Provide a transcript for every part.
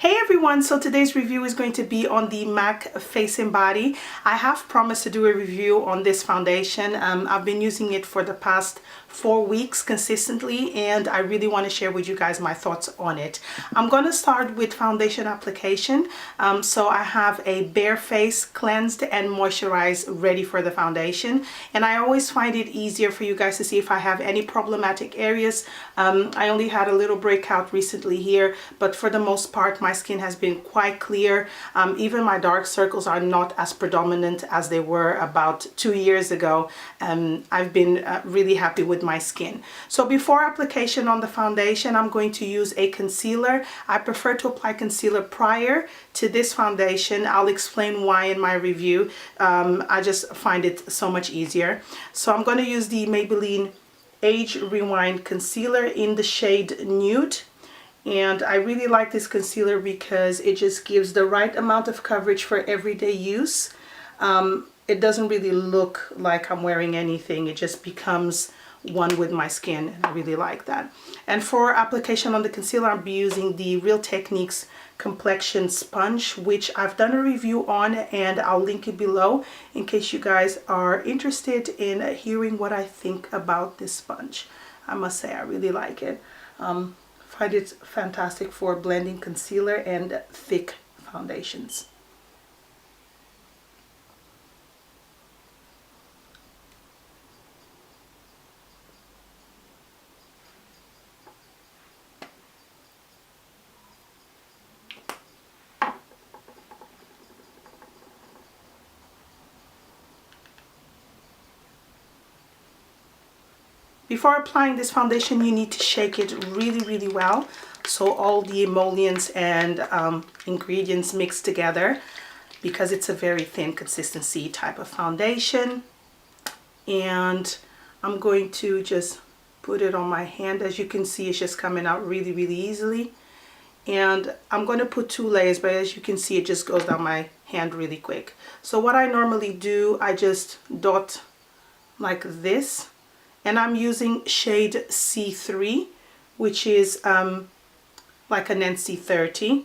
Hey everyone, so today's review is going to be on the MAC Face and Body. I have promised to do a review on this foundation. I've been using it for the past 4 weeks consistently, and I really want to share with you guys my thoughts on it. I'm going to start with foundation application. So I have a bare face, cleansed and moisturized, ready for the foundation. And I always find it easier for you guys to see if I have any problematic areas. I only had a little breakout recently here, but for the most part my skin has been quite clear. Even my dark circles are not as predominant as they were about 2 years ago. I've been really happy with my skin. So before application on the foundation, I'm going to use a concealer. I prefer to apply concealer prior to this foundation. I'll explain why in my review. I just find it so much easier. So I'm going to use the Maybelline Age Rewind concealer in the shade Nude. And I really like this concealer because it just gives the right amount of coverage for everyday use. It doesn't really look like I'm wearing anything. It just becomes one with my skin, and I really like that. And for application on the concealer, I'll be using the Real Techniques complexion sponge, which I've done a review on, and I'll link it below in case you guys are interested in hearing what I think about this sponge. I must say I really like it. Find it fantastic for blending concealer and thick foundations. Before applying this foundation, you need to shake it really well so all the emollients and ingredients mix together, because it's a very thin consistency type of foundation. And I'm going to just put it on my hand. As you can see, it's just coming out really easily. And I'm going to put 2 layers, but as you can see, it just goes down my hand really quick. So what I normally do, I just dot like this. And I'm using shade C3, which is like an NC30.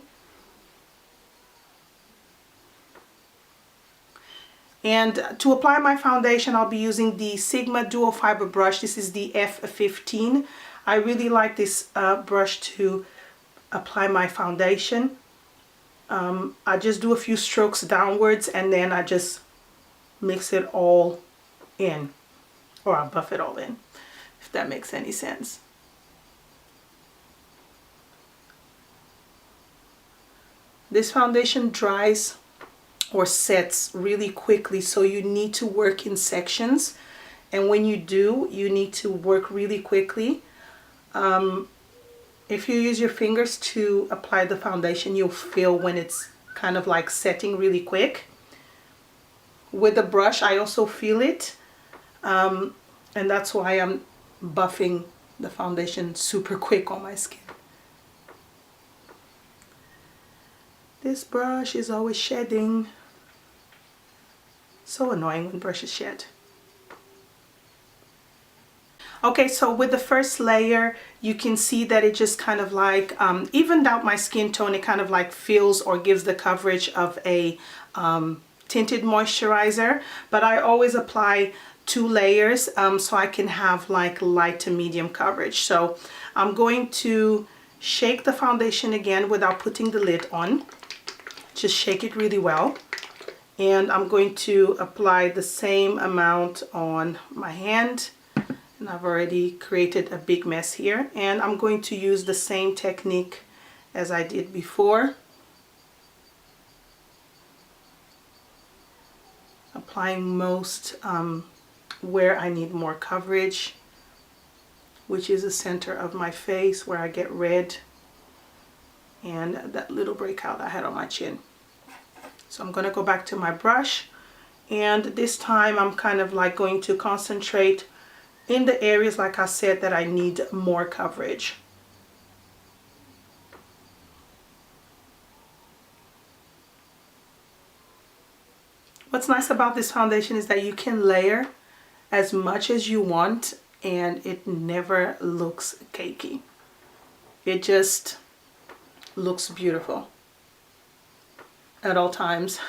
And to apply my foundation, I'll be using the Sigma Duo Fiber brush. This is the F15. I really like this brush to apply my foundation. I just do a few strokes downwards, and then I just mix it all in. Or I'll buff it all in, if that makes any sense. This foundation dries or sets really quickly, so you need to work in sections. And when you do, you need to work really quickly. If you use your fingers to apply the foundation, you'll feel when it's kind of like setting really quick. With the brush, I also feel it. And that's why I'm buffing the foundation super quick on my skin. This brush is always shedding. So annoying when brushes shed. Okay, so with the first layer, you can see that it just kind of like evened out my skin tone. It kind of like feels or gives the coverage of a tinted moisturizer. But I always apply 2 layers so I can have like light to medium coverage. So I'm going to shake the foundation again without putting the lid on. Just shake it really well. And I'm going to apply the same amount on my hand. And I've already created a big mess here. And I'm going to use the same technique as I did before. Applying most where I need more coverage, which is the center of my face where I get red and that little breakout I had on my chin. So I'm going to go back to my brush, and this time I'm kind of like going to concentrate in the areas, like I said, that I need more coverage. What's nice about this foundation is that you can layer as much as you want and it never looks cakey. It just looks beautiful. at all times.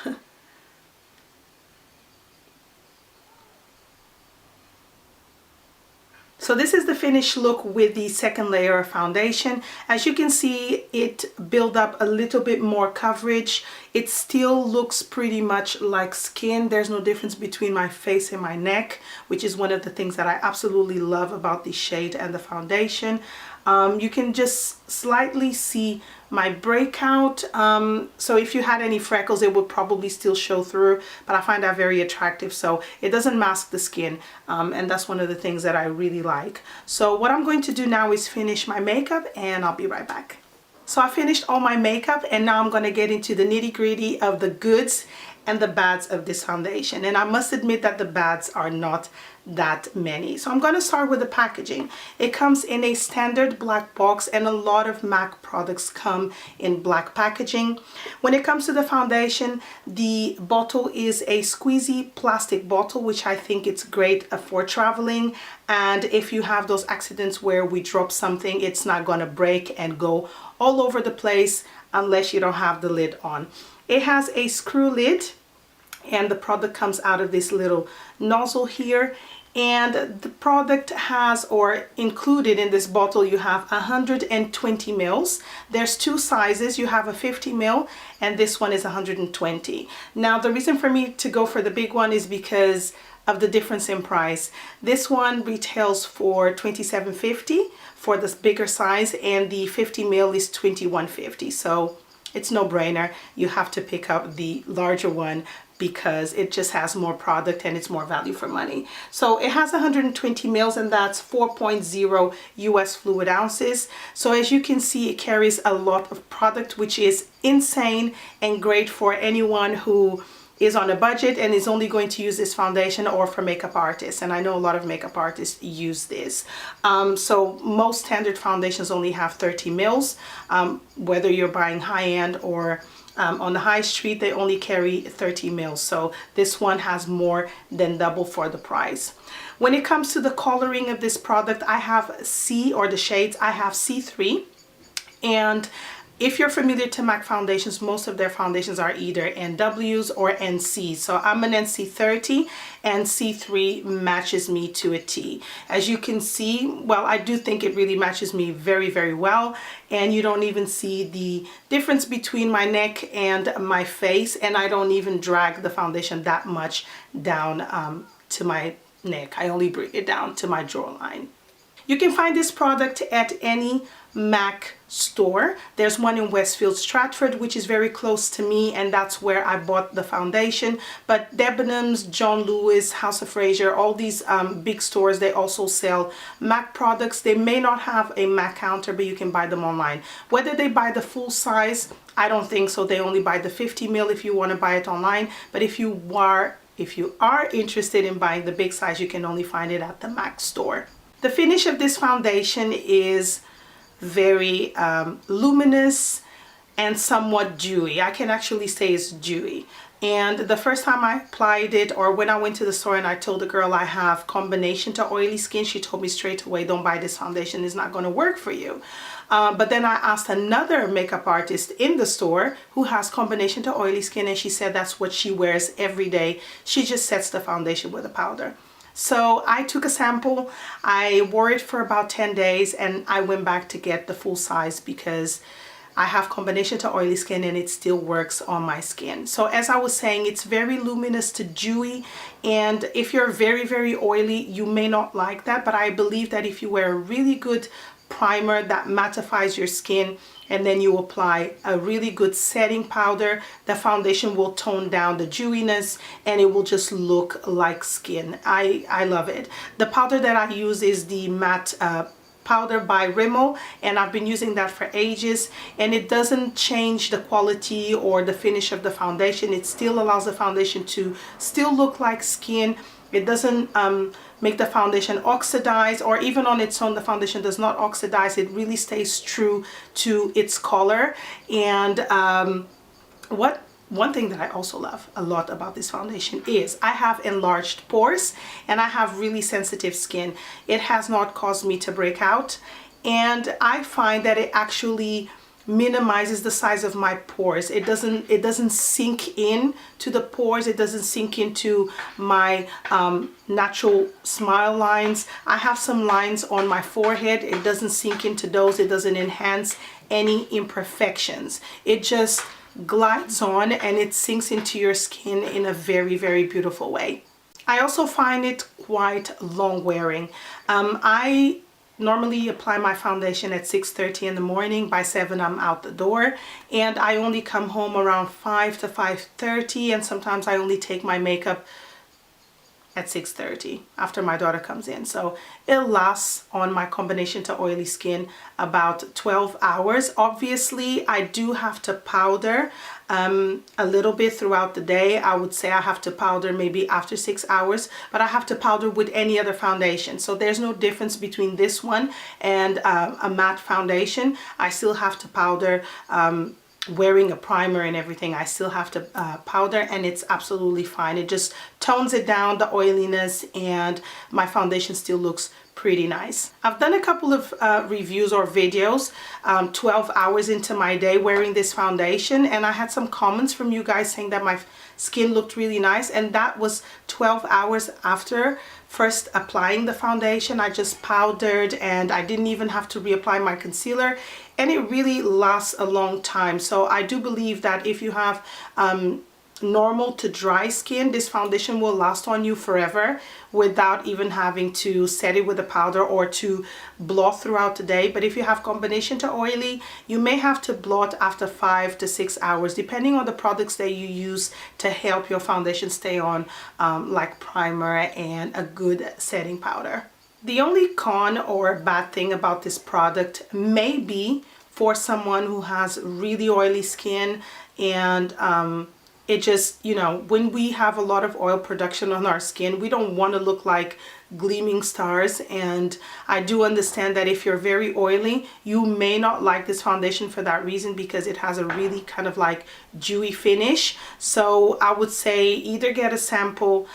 So this is the finished look with the second layer of foundation. As you can see, it built up a little bit more coverage. It still looks pretty much like skin. There's no difference between my face and my neck, which is one of the things that I absolutely love about the shade and the foundation. You can just slightly see my breakout. So if you had any freckles, it would probably still show through, but I find that very attractive. So it doesn't mask the skin. And that's one of the things that I really like. So what I'm going to do now is finish my makeup, and I'll be right back. So I finished all my makeup, and now I'm going to get into the nitty-gritty of the goods and the bads of this foundation. And I must admit that the bads are not that many. So I'm going to start with the packaging. It comes in a standard black box, and a lot of MAC products come in black packaging. When it comes to the foundation, the bottle is a squeezy plastic bottle, which I think it's great for traveling. And if you have those accidents where we drop something, it's not going to break and go all over the place unless you don't have the lid on. It has a screw lid, and the product comes out of this little nozzle here. And the product has, or included in this bottle, you have 120 mils. There's two sizes. You have a 50 mil, and this one is 120. Now, the reason for me to go for the big one is because of the difference in price. This one retails for $27.50 for this bigger size, and the 50 mil is $21.50. So it's no brainer. You have to pick up the larger one because it just has more product and it's more value for money. So it has 120 mils, and that's 4.0 US fluid ounces. So as you can see, it carries a lot of product, which is insane and great for anyone who is on a budget and is only going to use this foundation, or for makeup artists. And I know a lot of makeup artists use this. So most standard foundations only have 30 mils. Whether you're buying high-end or on the high street, they only carry 30 mils. So this one has more than double for the price. When it comes to the coloring of this product, I have C, or the shades, I have C3. And if you're familiar to MAC foundations, most of their foundations are either NWs or NCs. So I'm an NC30, and C3 matches me to a T. As you can see, well, I do think it really matches me very, very well. And you don't even see the difference between my neck and my face. And I don't even drag the foundation that much down to my neck. I only bring it down to my jawline. You can find this product at any MAC store. There's one in Westfield Stratford, which is very close to me, and that's where I bought the foundation. But Debenhams, John Lewis, House of Fraser, all these big stores, they also sell MAC products. They may not have a MAC counter, but you can buy them online. Whether they buy the full size, I don't think so. They only buy the 50 mil if you want to buy it online. But if you are interested in buying the big size, you can only find it at the MAC store. The finish of this foundation is very luminous and somewhat dewy. I can actually say it's dewy. And the first time I applied it, or when I went to the store and I told the girl I have combination to oily skin, she told me straight away, don't buy this foundation, it's not going to work for you. But then I asked another makeup artist in the store who has combination to oily skin, and she said that's what she wears every day. She just sets the foundation with a powder. So I took a sample, I wore it for about 10 days, and I went back to get the full size because I have combination to oily skin and it still works on my skin. So as I was saying, it's very luminous to dewy, and if you're very, very oily, you may not like that, but I believe that if you wear a really good primer that mattifies your skin, and then you apply a really good setting powder, the foundation will tone down the dewiness and it will just look like skin. I love it. The powder that I use is the matte powder by Rimmel, and I've been using that for ages, and it doesn't change the quality or the finish of the foundation. It still allows the foundation to still look like skin. It doesn't make the foundation oxidize, or even on its own the foundation does not oxidize. It really stays true to its color. And one thing that I also love a lot about this foundation is I have enlarged pores and I have really sensitive skin. It has not caused me to break out, and I find that it actually minimizes the size of my pores. It doesn't sink in to the pores. It doesn't sink into my natural smile lines. I have some lines on my forehead. It doesn't sink into those. It doesn't enhance any imperfections. It just glides on and it sinks into your skin in a very, very beautiful way. I also find it quite long wearing. I normally apply my foundation at 6:30 in the morning. By 7 I'm out the door, and I only come home around 5 to 5:30, and sometimes I only take my makeup at 6:30 after my daughter comes in. So it lasts on my combination to oily skin about 12 hours. Obviously, I do have to powder a little bit throughout the day. I would say I have to powder maybe after 6 hours, but I have to powder with any other foundation. So there's no difference between this one and a matte foundation. I still have to powder wearing a primer and everything. I still have to powder, and it's absolutely fine. It just tones it down, the oiliness, and my foundation still looks pretty nice. I've done a couple of reviews or videos 12 hours into my day wearing this foundation, and I had some comments from you guys saying that my skin looked really nice, and that was 12 hours after first applying the foundation. I just powdered and I didn't even have to reapply my concealer, and it really lasts a long time. So I do believe that if you have normal to dry skin, this foundation will last on you forever without even having to set it with a powder or to blot throughout the day. But if you have combination to oily, you may have to blot after 5 to 6 hours depending on the products that you use to help your foundation stay on, like primer and a good setting powder. The only con or bad thing about this product may be for someone who has really oily skin, and it just, you know, when we have a lot of oil production on our skin, we don't want to look like gleaming stars. And I do understand that if you're very oily, you may not like this foundation for that reason, because it has a really kind of like dewy finish. So I would say either get a sample,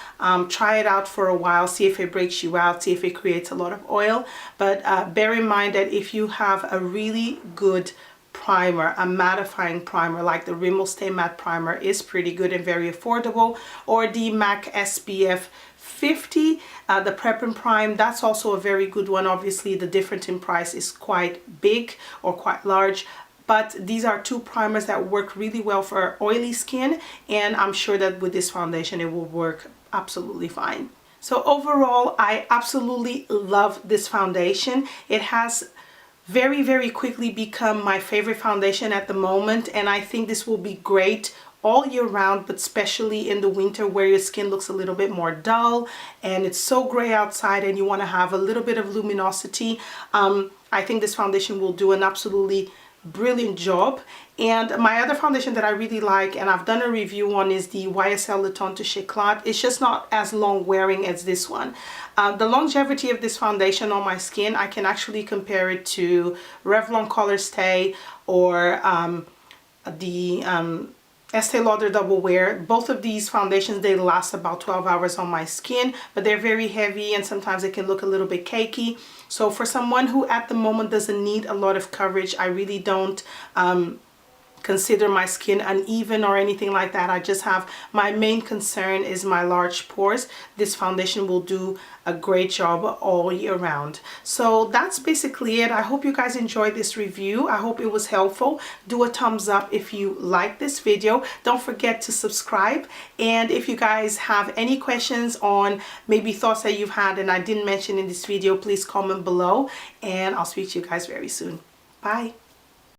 try it out for a while, see if it breaks you out, see if it creates a lot of oil. But bear in mind that if you have a really good primer, a mattifying primer like the Rimmel Stay matte primer is pretty good and very affordable, or the MAC SPF 50, the Prep and Prime, that's also a very good one. Obviously the difference in price is quite big or quite large, but these are two primers that work really well for oily skin, and I'm sure that with this foundation it will work absolutely fine. So overall, I absolutely love this foundation. It has very, very quickly become my favorite foundation at the moment, and I think this will be great all year round, but especially in the winter where your skin looks a little bit more dull and it's so gray outside and you want to have a little bit of luminosity. I think this foundation will do an absolutely brilliant job. And my other foundation that I really like, and I've done a review on, is the YSL Le Ton Touche Éclat. It's just not as long wearing as this one. The longevity of this foundation on my skin, I can actually compare it to Revlon Color Stay or the Estee Lauder Double Wear. Both of these foundations, they last about 12 hours on my skin, but they're very heavy and sometimes it can look a little bit cakey. So for someone who at the moment doesn't need a lot of coverage, I really don't consider my skin uneven or anything like that. I just have, my main concern is my large pores. This foundation will do a great job all year round. So that's basically it. I hope you guys enjoyed this review. I hope it was helpful. Do a thumbs up if you like this video. Don't forget to subscribe, and if you guys have any questions on maybe thoughts that you've had and I didn't mention in this video, please comment below, and I'll speak to you guys very soon. Bye.